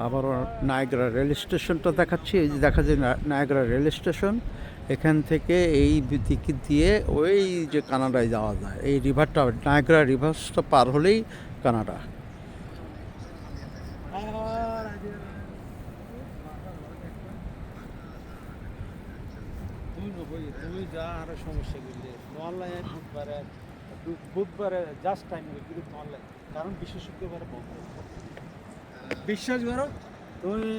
আবারও Niagara rail স্টেশনটা দেখাচ্ছি। এই যে দেখা যায় নায়াগ্রা রেল স্টেশন। এখান থেকে এই দিক দিয়ে ওই যে কানাডায় যাওয়া যায়। এই রিভারটা, নায়াগ্রা রিভার্সটা পার হলেই কানাডা। তুমি যা আর সমস্যা করলে অনলাইন বুধবারে জাস্ট টাইম কিন্তু অনলাইন, কারণ বিশ্ব শুক্রবারে বন্ধ। বিশ্বাস করো তুমি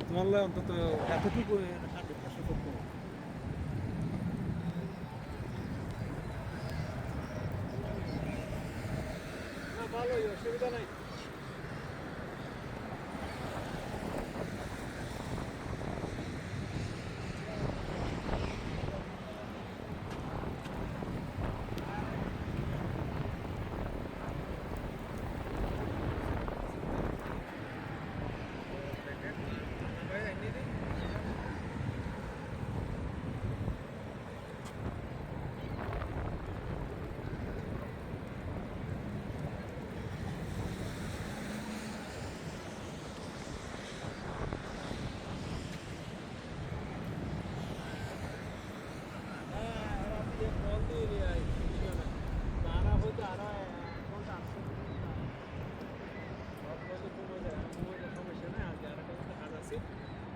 তোমার অন্তত এতটুকু সতর্ক। ভালোই, অসুবিধা নাই।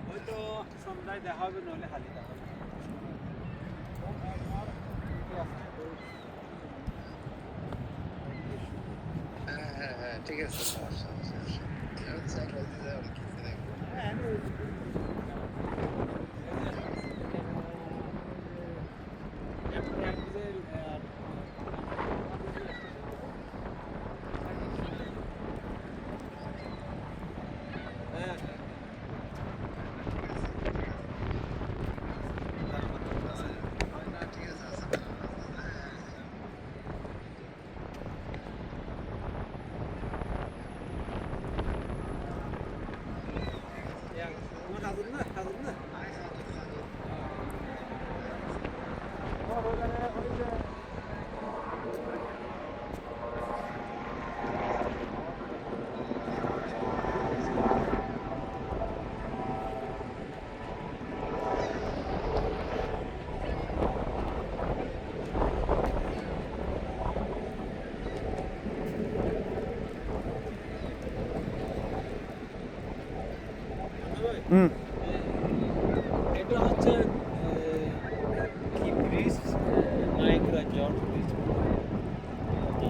হয়তো সন্ধ্যায় দেখা হবে, নইলে হালি দেখা হবে। হ্যাঁ হ্যাঁ ঠিক আছে, সমস্যা হুম। এটা হচ্ছে কি bridge, Niagara gorge bridge,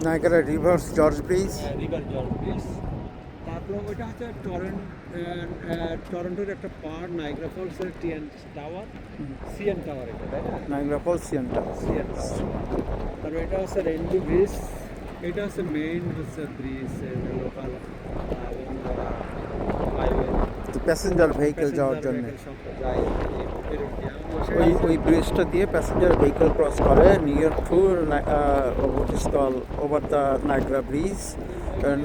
Niagara rivers gorge bridge. River gorge bridge. তারপর ওইটা হচ্ছে টরন্টোর একটা পার্ট, নায়াগ্রা ফলসের টিএন টাওয়ার, সিএন টাওয়ার, এটা তাই না? নায়াগ্রা ফলস সিয়ানটা। CN tower. তারপর এটা হচ্ছে রেইনবো ব্রিজ। এটা হচ্ছে মেইন হচ্ছে bridge, local highway, passenger vehicle যাওয়ার জন্য। ওই ওই ব্রিজটা দিয়ে প্যাসেঞ্জার ভেহিকেল ক্রস করে New York to what is called over the Niagara Bridge,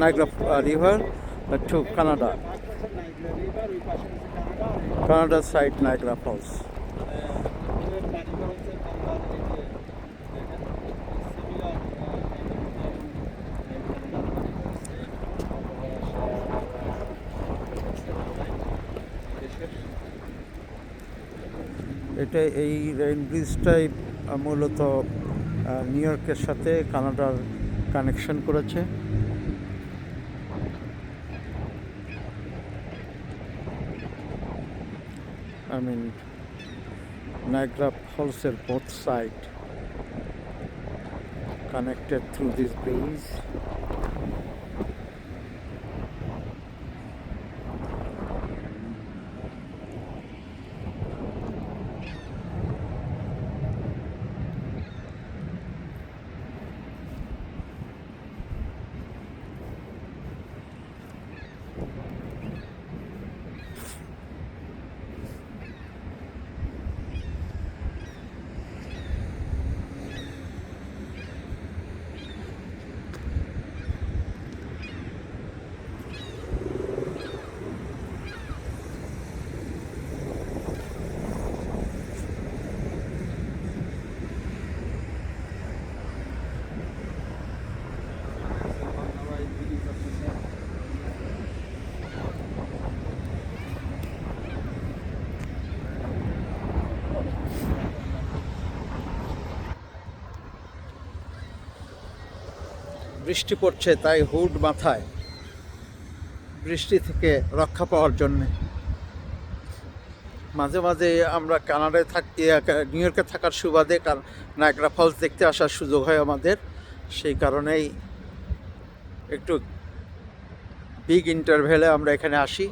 Niagara River to Canada. Canada side Niagara Falls. এটা এই রেল ব্রিজটাই মূলত নিউ ইয়র্কের সাথে কানাডার কানেকশন করেছে। I mean, Niagara Falls are both sides connected through this bridge. বৃষ্টি পড়ছে তাই হুড মাথায়, বৃষ্টি থেকে রক্ষা পাওয়ার জন্যে। মাঝে মাঝে আমরা কানাডায় থাকি, নিউ ইয়র্কে থাকার সুবাদে নায়াগ্রা ফলস দেখতে আসার সুযোগ হয় আমাদের, সেই কারণেই একটু বিগ ইন্টারভ্যালে আমরা এখানে আসি।